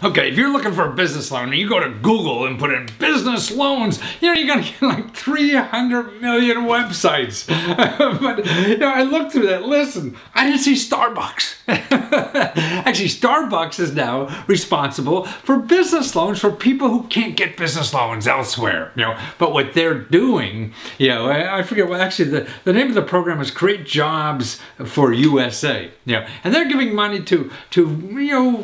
Okay, if you're looking for a business loan and you go to Google and put in business loans, you're going to get like 300 million websites. But I looked through that list and I didn't see Starbucks. Actually, Starbucks is now responsible for business loans for people who can't get business loans elsewhere. But what they're doing, I forget what actually the name of the program is Create Jobs for USA. And they're giving money to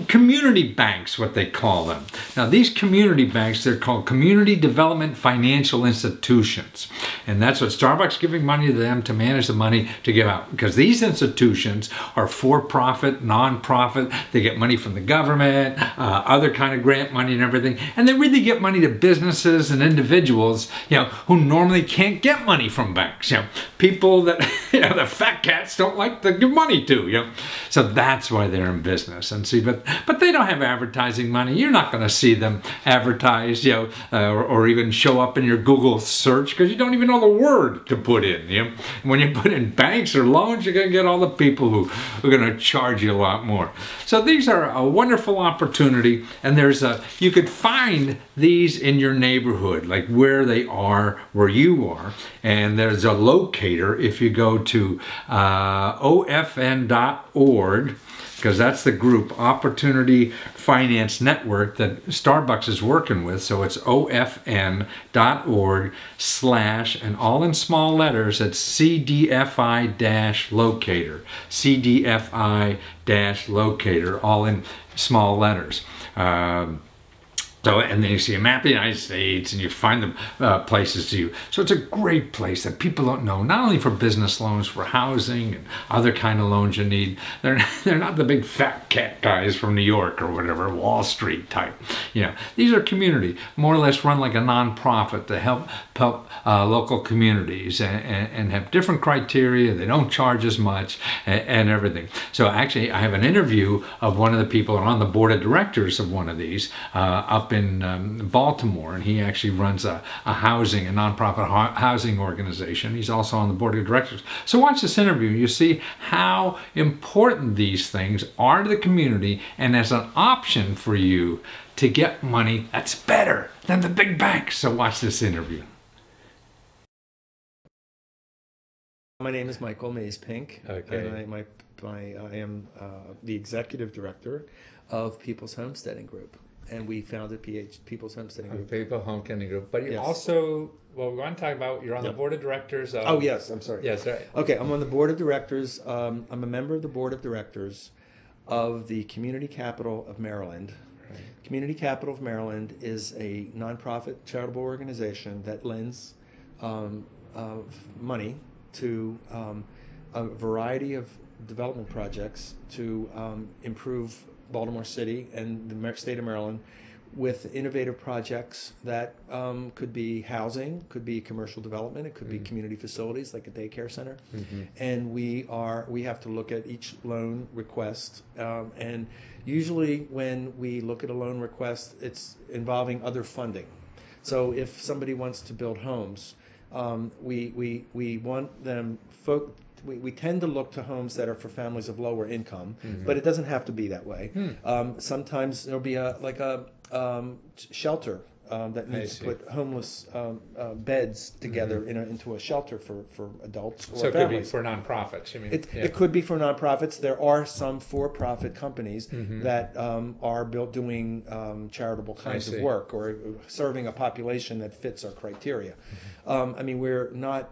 community banks, what they call them. Now these community banks, they're called Community Development Financial Institutions. And that's what Starbucks giving money to them to manage the money to give out. Because these institutions are for-profit, non-profit. They get money from the government, other kind of grant money and everything. And they really get money to businesses and individuals, who normally can't get money from banks. People that, the fat cats don't like to give money to, So that's why they're in business. And see, but they don't have advertising money. You're not going to see them advertise, or even show up in your Google search because you don't even know the word to put in. When you put in banks or loans, you're going to get all the people who are going to charge you a lot more. So these are a wonderful opportunity, and you could find these in your neighborhood, like where they are, where you are, and there's a locator if you go to ofn.org. Because that's the group, Opportunity Finance Network, that Starbucks is working with. So it's ofn.org/ and all in small letters, it's CDFI-locator. CDFI-locator, all in small letters. And then you see a map of the United States and you find the places to you. So it's a great place that people don't know, not only for business loans, for housing and other kind of loans you need. They're not the big fat cat guys from New York or whatever, Wall Street type. These are community, more or less run like a nonprofit to help local communities and have different criteria. They don't charge as much and everything. So actually, I have an interview of one of the people on the board of directors of one of these up in Baltimore, and he actually runs a nonprofit housing organization. He's also on the board of directors. So watch this interview. You see how important these things are to the community, and as an option for you to get money that's better than the big banks. So watch this interview. My name is Michael Mays-Pink, okay. And I am the executive director of People's Homesteading Group. And we founded People's Homesteading Group. People Homesteading Group. But you yes. Also, well, we want to talk about, you're on the board of directors of... Oh, yes, I'm sorry. Yes, right. Okay, I'm on the board of directors. I'm a member of the board of directors of the Community Capital of Maryland. Right. Community Capital of Maryland is a nonprofit charitable organization that lends money to a variety of development projects to improve Baltimore City and the state of Maryland with innovative projects that could be housing, could be commercial development, it could be community facilities like a daycare center. And we have to look at each loan request, and usually when we look at a loan request, it's involving other funding. So if somebody wants to build homes, we want them we tend to look to homes that are for families of lower income, but it doesn't have to be that way. Sometimes there'll be a shelter that needs to put homeless beds together into a shelter for adults or so it families. Could be for nonprofits. You mean, it could be for nonprofits. There are some for-profit companies that are doing charitable kinds of work or serving a population that fits our criteria. I mean, we're not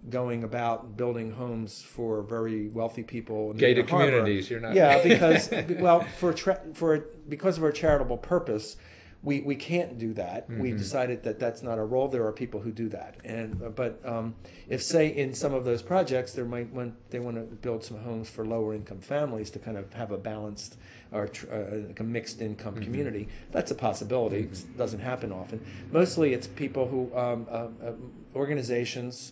going about building homes for very wealthy people. Gated communities. You're not. Yeah, because because of our charitable purpose, we can't do that. We decided that that's not our role. There are people who do that, but if say in some of those projects they want to build some homes for lower income families to kind of have a balanced or like a mixed income community, that's a possibility. It doesn't happen often. Mostly it's people who organizations,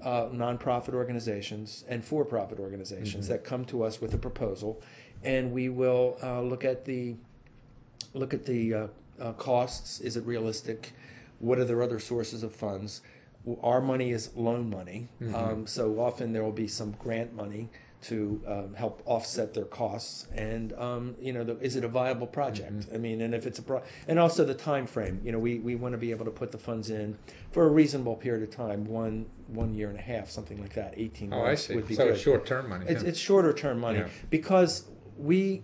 nonprofit organizations, and for-profit organizations that come to us with a proposal, and we will look at the costs. Is it realistic? What are their other sources of funds? Our money is loan money, so often there will be some grant money help offset their costs, and is it a viable project? I mean, and if it's and also the time frame. We want to be able to put the funds in for a reasonable period of time, one year and a half, something like that. 18 months I see. would be so good. It's short-term money. It's shorter term money because we.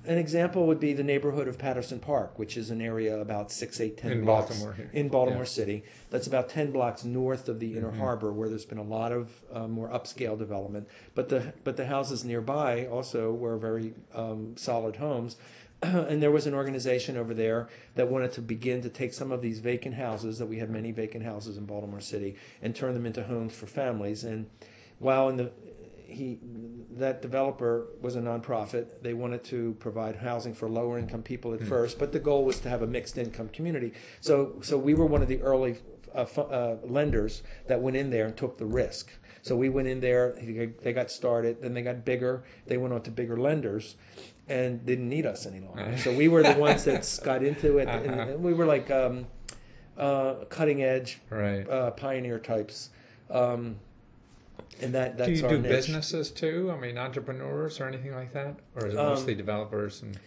An example would be the neighborhood of Patterson Park, which is an area about 10 in blocks Baltimore here. in Baltimore City. That's about 10 blocks north of the Inner Harbor, where there's been a lot of more upscale development. But the houses nearby also were very solid homes. And there was an organization over there that wanted to begin to take some of these vacant houses, that we have many vacant houses in Baltimore City, and turn them into homes for families. And while that developer was a nonprofit, they wanted to provide housing for lower income people at first, but the goal was to have a mixed income community. So we were one of the early lenders that went in there and took the risk. So we went in there, they got started, then they got bigger, they went on to bigger lenders and didn't need us any longer. So we were the ones that got into it, and we were like cutting edge pioneer types. And that's do you our do niche. Businesses too? I mean, entrepreneurs or anything like that, or is it mostly developers and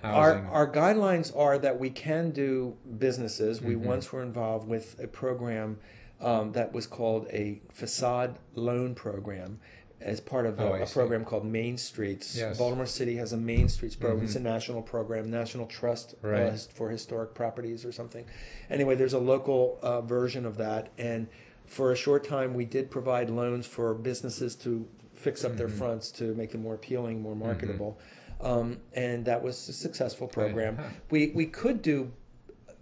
housing? Our guidelines are that we can do businesses. We once were involved with a program that was called a facade loan program, as part of a program called Main Streets. Yes. Baltimore City has a Main Streets program. It's a national program, National Trust for Historic Properties or something. Anyway, there's a local version of that, and for a short time, we did provide loans for businesses to fix up their fronts to make them more appealing, more marketable, and that was a successful program. We could do.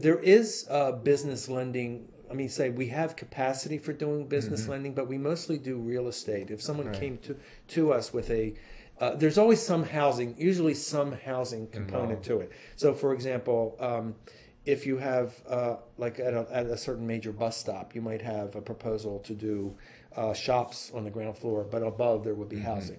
There is business lending. I mean, say we have capacity for doing business lending, but we mostly do real estate. If someone came to us with there's always usually some housing component to it. So, for example. If you have, like at a certain major bus stop, you might have a proposal to do shops on the ground floor, but above there would be housing.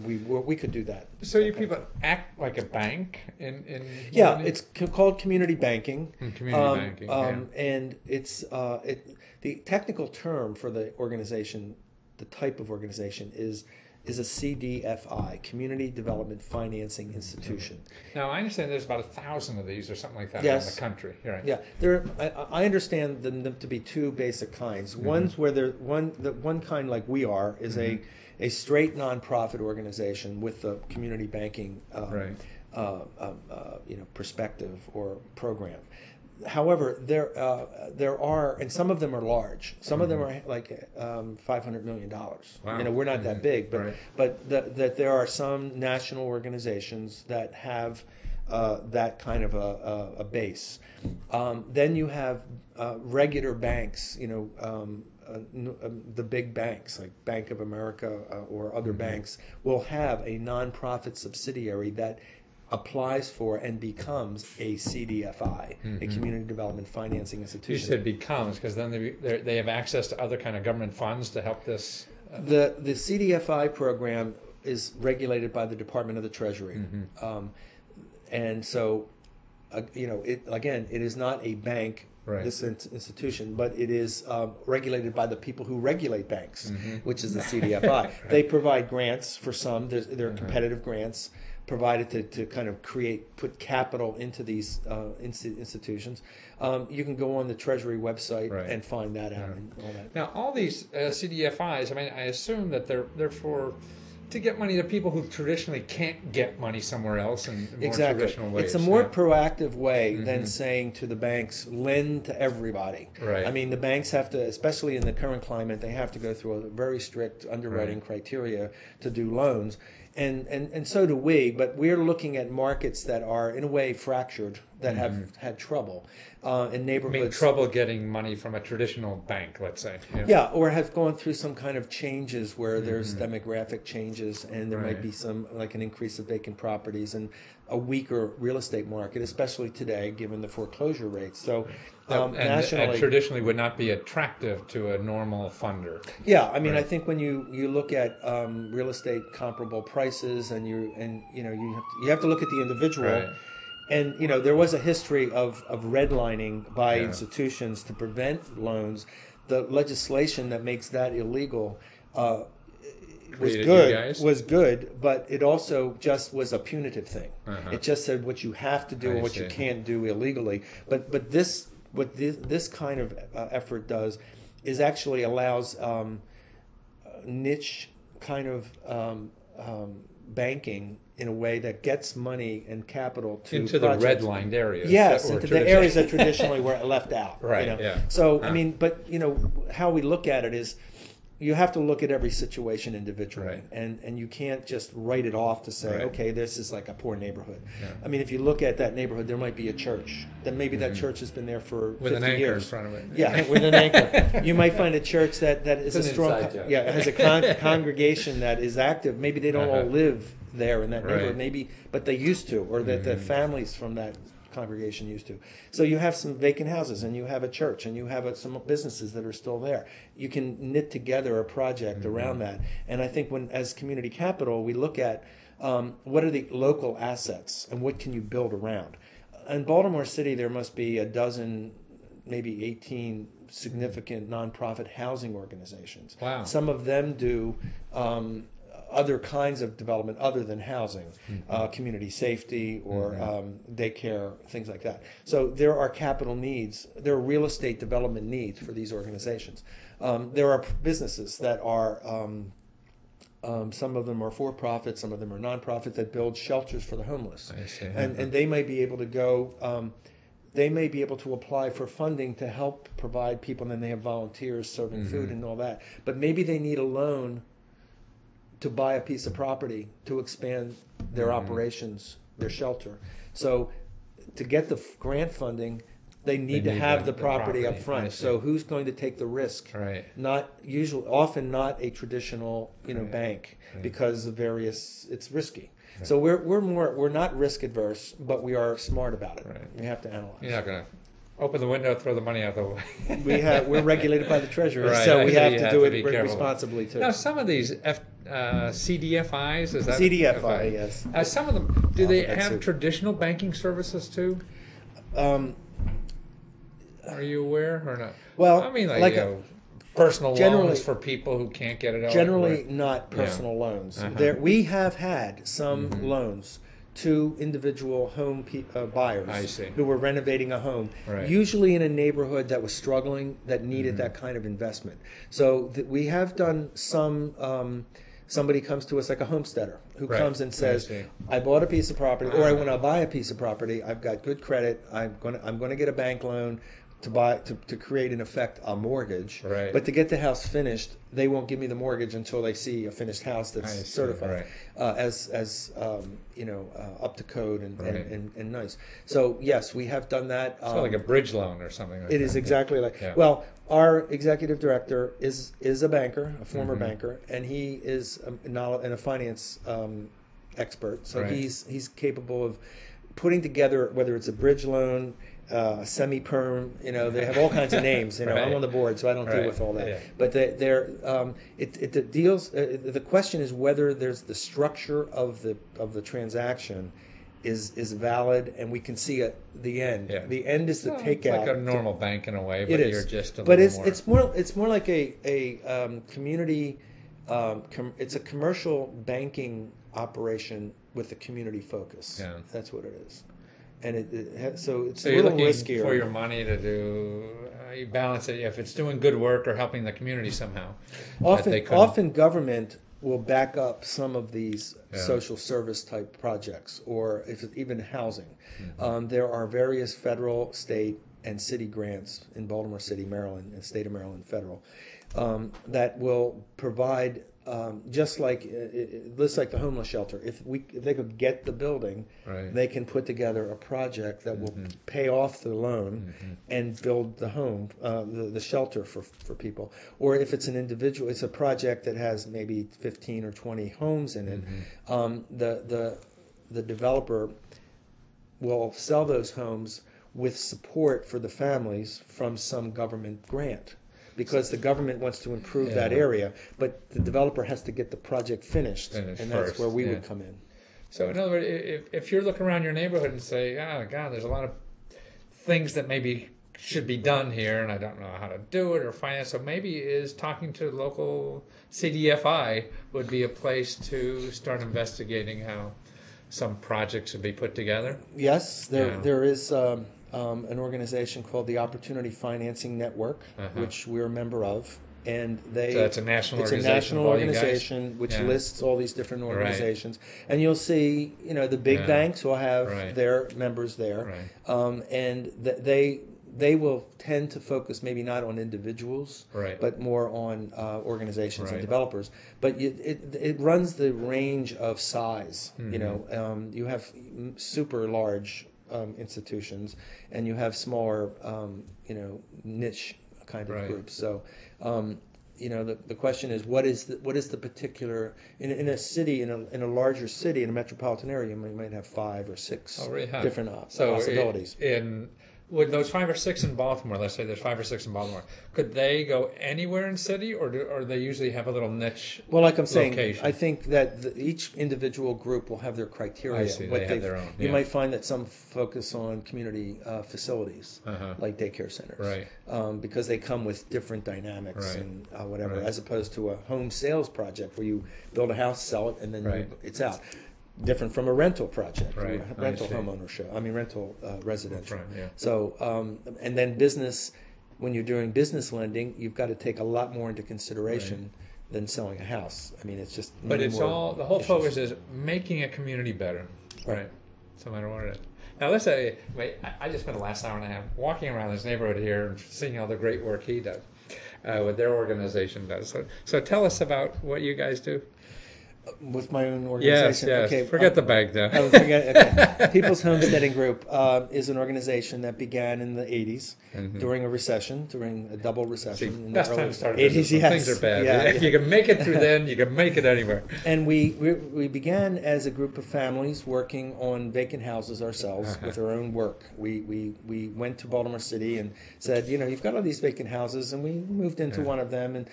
We could do that. So you people act like a bank in it's called community banking. Community banking, and it's the technical term for the organization, the type of organization is a CDFI, Community Development Financing Institution. Now, I understand there's about 1,000 of these or something like that Yes. in the country. Right. Yeah, I understand them to be two basic kinds. One's where one kind like we are is a straight nonprofit organization with the community banking perspective or program. However, there are, and some of them are large. Some of them are like $500 million. Wow. We're not that big, but that there are some national organizations that have that kind of a base. Then you have regular banks. The big banks like Bank of America or other banks will have a nonprofit subsidiary that applies for and becomes a CDFI, a Community Development Financing Institution. You said becomes, because then they have access to other kind of government funds to help this. The CDFI program is regulated by the Department of the Treasury, and so it is not a bank. This institution, but it is regulated by the people who regulate banks, which is the CDFI. They provide grants for some. There are competitive grants provided to kind of put capital into these institutions. You can go on the Treasury website and find that out. And all that. Now, all these CDFIs, I mean, I assume that they're for to get money to people who traditionally can't get money somewhere else in more traditional ways. It's a more proactive way than saying to the banks, lend to everybody. Right. I mean, the banks have to, especially in the current climate, they have to go through a very strict underwriting criteria to do loans. And so do we, but we're looking at markets that are, in a way, fractured, that have had trouble in neighborhoods. I mean, trouble getting money from a traditional bank, let's say. Yeah, or have gone through some kind of changes where there's demographic changes, and there might be some, like an increase of vacant properties and a weaker real estate market, especially today, given the foreclosure rates. So nationally, and traditionally would not be attractive to a normal funder. Yeah, I mean, I think when you look at real estate comparable prices, and you have to look at the individual. Right. And there was a history of redlining by institutions to prevent loans. The legislation that makes that illegal created good, you guys? was good, but it also just was a punitive thing. Uh-huh. It just said what you have to do I and what you see. can't do illegally. But what this kind of effort does is actually allows niche kind of banking in a way that gets money and capital to Into projects. the redlined areas. Yes, that were into the areas that traditionally- traditionally were left out. Right, You know? yeah. So Huh. I mean, but you know how we look at it is, you have to look at every situation individually, Right. and you can't just write it off to say, Right. okay, this is like a poor neighborhood. Yeah. I mean, if you look at that neighborhood, there might be a church. Then maybe that church has been there for With 50 an anchor years. in front of it. Yeah, with an anchor. You might find a church that is It's a an strong, inside joke. yeah, has a congregation that is active. Maybe they don't all live there in that neighborhood, Right. maybe, but they used to, or that the families from that congregation used to. So you have some vacant houses, and you have a church, and you have some businesses that are still there. You can knit together a project around that. And I think when, as community capital, we look at what are the local assets and what can you build around. In Baltimore City, there must be a dozen, maybe 18 significant nonprofit housing organizations. Wow. Some of them do other kinds of development other than housing, community safety or daycare, things like that. So there are capital needs, there are real estate development needs for these organizations. There are businesses that are, some of them are for-profit, some of them are non-profit, that build shelters for the homeless. I see. And they may be able to go, they may be able to apply for funding to help provide people, and then they have volunteers serving food and all that. But maybe they need a loan to buy a piece of property to expand their operations, their shelter. So to get the grant funding, they need to need have the the property up property. I front. see. So who's going to take the risk? Right. Often not a traditional, Right. bank, Right. because of it's risky. So we're not risk adverse, but we are smart about it. Right. We have to analyze. You're not going to open the window, throw the money out the way. We're regulated by the Treasury, Right, so I we see. have You to have do to it be careful. responsibly too. Now, some of these CDFIs, is that? CDFI, yes. Some of them, do they That's have it. traditional banking services too? Are you aware or not? Well, I mean, like personal generally- loans for people who can't get it out. Generally not personal loans. Uh-huh. We have had some loans to individual home buyers I see. who were renovating a home, Right. usually in a neighborhood that was struggling, that needed that kind of investment. So we have done some. Somebody comes to us like a homesteader who Right. comes and I says, see. "I bought a piece of property, or I want to buy a piece of property. I've got good credit. I'm going to get a bank loan to create, in effect, a mortgage. Right. But to get the house finished, they won't give me the mortgage until they see a finished house I that's see, certified right. as up to code and, Right. and nice. So yes, we have done that. So like a bridge loan or something like It that. is exactly like, Yeah. well, our executive director is a banker, a former Mm-hmm. banker, and he is a finance expert. So Right. he's capable of putting together, whether it's a bridge loan, semi-perm, they have all kinds of names. I'm Right. on the board, so I don't deal Right. with all that. Yeah. But it deals. The question is whether there's the structure of the transaction is valid, and we can see at the end. Yeah. The end is the Well, takeout. it's like a normal bank in a way, but It is. you're just a but little more. it's more like a community. It's a commercial banking operation with a community focus. Yeah. That's what it is, and so it's So a you're little looking riskier. for your money to do. You balance it if it's doing good work or helping the community somehow. that they couldn't- Often government will back up some of these Yeah. social service type projects, or even housing. Mm-hmm. There are various federal, state, and city grants in Baltimore City, Maryland, and state of Maryland federal, that will provide, just like the homeless shelter. If they could get the building, Right. they can put together a project that will pay off the loan and build the home, the shelter for people. Or if it's an individual, it's a project that has maybe 15 or 20 homes in it. The developer will sell those homes with support for the families from some government grant, because the government wants to improve that Yeah. area, but the developer has to get the project finished, Finished and that's first, where we yeah. would come in. So in other words, if you're looking around your neighborhood and say, oh God, there's a lot of things that maybe should be done here, and I don't know how to do it or finance. So maybe is talking to local CDFI would be a place to start investigating how some projects should be put together. Yes, there is an organization called the Opportunity Financing Network, which we're a member of. And so that's a national organization. It's a national organization which lists all these different organizations, and you'll see, the big banks will have their members there, and they will tend to focus maybe not on individuals, but more on organizations and developers. But it runs the range of size. You have super large institutions, and you have smaller, niche kind of groups. So, the question is, what is the particular in a city, in a larger city, in a metropolitan area, you might have 5 or 6 different possibilities. Would those 5 or 6 in Baltimore, let's say there's 5 or 6 in Baltimore, could they go anywhere in city, or they usually have a little niche? Well, like I'm saying, location? I think that each individual group will have their criteria. I see. They have their own. You might find that some focus on community facilities, like daycare centers, because they come with different dynamics and whatever, as opposed to a home sales project where you build a house, sell it, and then it's out. Different from a rental project, rental home ownership. Rental residential. So, and then business, when you're doing business lending, you've got to take a lot more into consideration than selling a house. It's just. But it's all, the whole focus is making a community better, right? So no matter what it is. Now let's say, I just spent the last hour and a half walking around this neighborhood here and seeing all the great work he does, what their organization does. So tell us about what you guys do. With my own organization. Yes. Okay. Forget the bag, though. Okay. People's Homesteading Group is an organization that began in the 80s during a recession, during a double recession. See, best time to start a 80s, business. Things are bad. If you can make it through then, you can make it anywhere. And we began as a group of families working on vacant houses ourselves with our own work. We went to Baltimore City and said, you've got all these vacant houses, and we moved into one of them, and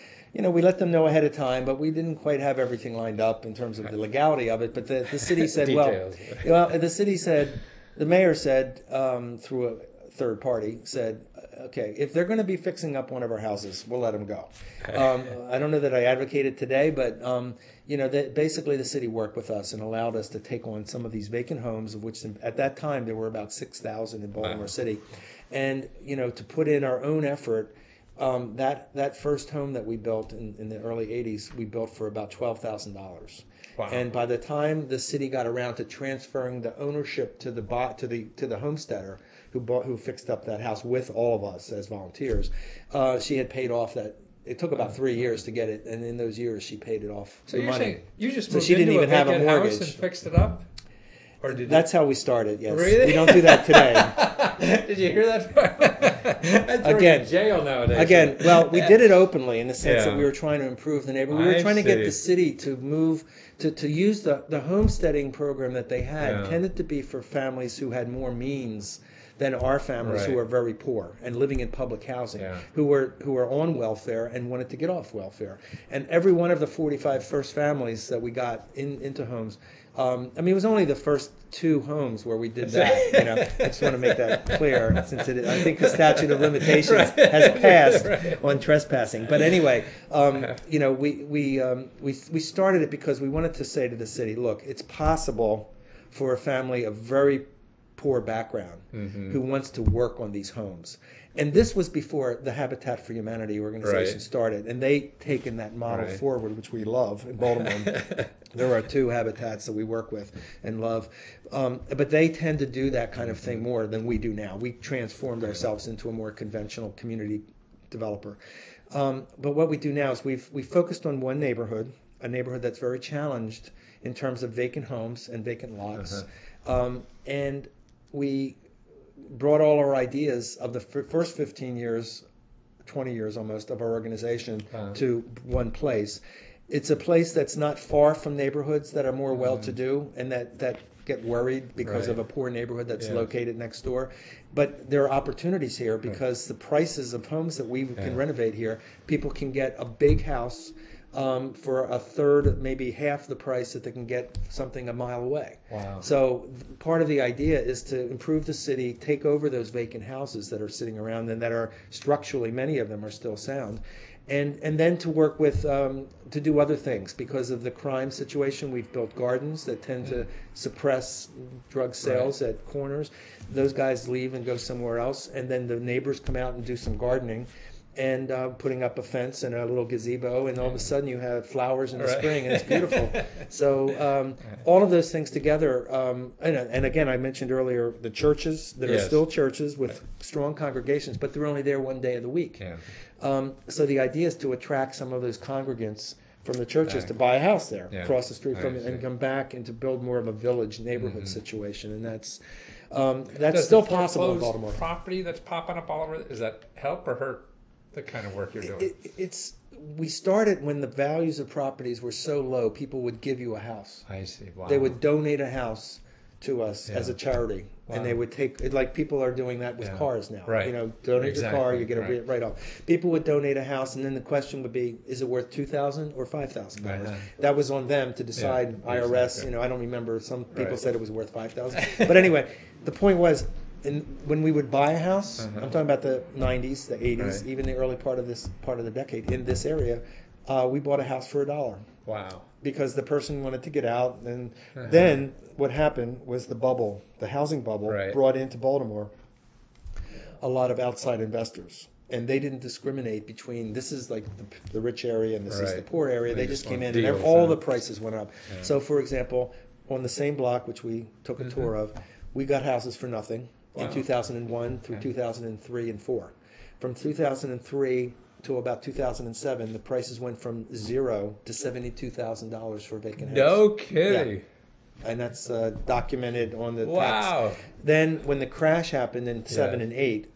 we let them know ahead of time, but we didn't quite have everything lined up in terms of the legality of it. But the city said, the mayor said, through a third party, said, okay, if they're going to be fixing up one of our houses, we'll let them go. I don't know that I advocated today, but basically the city worked with us and allowed us to take on some of these vacant homes, of which at that time there were about 6,000 in Baltimore City, and to put in our own effort. That first home that we built in the early 80s, we built for about $12,000. Wow. And by the time the city got around to transferring the ownership to the homesteader who fixed up that house with all of us as volunteers, she had paid off that. It took about 3 years to get it, and in those years she paid it off. So you're saying you just moved she didn't even have a mortgage house and fixed it up? Or That's how we started. Yes. Really? We don't do that today. Did you hear that? Again, in jail nowadays. Again, well, we did it openly in the sense that we were trying to improve the neighborhood. We were trying to get the city to move to use the homesteading program that they had tended to be for families who had more means than our families who are very poor and living in public housing, who were on welfare and wanted to get off welfare. And every one of the 45 first families that we got into homes, it was only the first 2 homes where we did that. I just want to make that clear, since I think the statute of limitations has passed on trespassing. But anyway, we started it because we wanted to say to the city, look, it's possible for a family of very poor background who wants to work on these homes. And this was before the Habitat for Humanity organization started, and they taken that model forward, which we love in Baltimore. There are 2 habitats that we work with and love, but they tend to do that kind of thing more than we do now. We transformed ourselves into a more conventional community developer. But what we do now is we focused on one neighborhood, a neighborhood that's very challenged in terms of vacant homes and vacant lots, and we brought all our ideas of the first 15 years, 20 years almost, of our organization to one place. It's a place that's not far from neighborhoods that are more well-to-do and that get worried because of a poor neighborhood that's located next door. But there are opportunities here because the prices of homes that we can renovate here, people can get a big house for a third, maybe half the price that they can get something a mile away. Wow. So part of the idea is to improve the city, take over those vacant houses that are sitting around and that are structurally, many of them are still sound. And then to work with, to do other things. Because of the crime situation, we've built gardens that tend to suppress drug sales at corners. Those guys leave and go somewhere else. And then the neighbors come out and do some gardening and putting up a fence and a little gazebo. And all of a sudden you have flowers in the spring and it's beautiful. So all of those things together. And again, I mentioned earlier the churches that are still churches with strong congregations, but they're only there one day of the week. Yeah. So the idea is to attract some of those congregants from the churches to buy a house there across the street from it and come back and to build more of a village neighborhood situation. And that's still possible in Baltimore. Property that's popping up all over, does that help or hurt the kind of work you're doing? We started when the values of properties were so low, people would give you a house. I see. Wow. They would donate a house to us as a charity. Wow. And they would take it, like people are doing that with cars now. Right. You know, donate your car, you get a write-off. People would donate a house, and then the question would be, is it worth $2,000 or $5,000? That was on them to decide. IRS, exactly. You know, I don't remember. Some people said it was worth $5,000. But anyway, the point was, when we would buy a house, I'm talking about the 90s, the 80s, even the early part of the decade in this area, we bought a house for $1. Wow. Because the person wanted to get out, and then what happened was the housing bubble brought into Baltimore a lot of outside investors. And they didn't discriminate between, this is like the rich area and this is the poor area. They just came in and all the prices went up. Yeah. So for example, on the same block, which we took a tour of, we got houses for nothing in 2001 through 2003 and 4. From 2003 to about 2007, the prices went from $0 to $72,000 for a vacant house. No kidding. Yeah. And that's documented on the tax. Then when the crash happened in 7 and 8,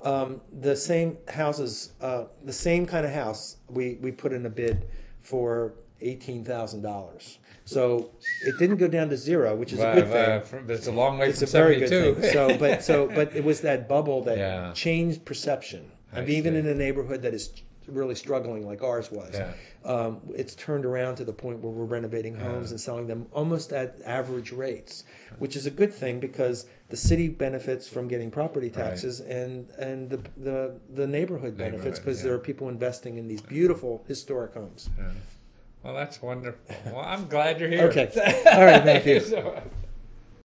the same houses, the same kind of house, we put in a bid for $18,000. So it didn't go down to $0, which is a good thing. It's a long way it's from a very 72. good thing. But it was that bubble that changed perception. And even in a neighborhood that is really struggling like ours was, it's turned around to the point where we're renovating homes and selling them almost at average rates, which is a good thing because the city benefits from getting property taxes and the neighborhood benefits because there are people investing in these beautiful historic homes. Well, that's wonderful. Well, I'm glad you're here. Okay. All right, thank you.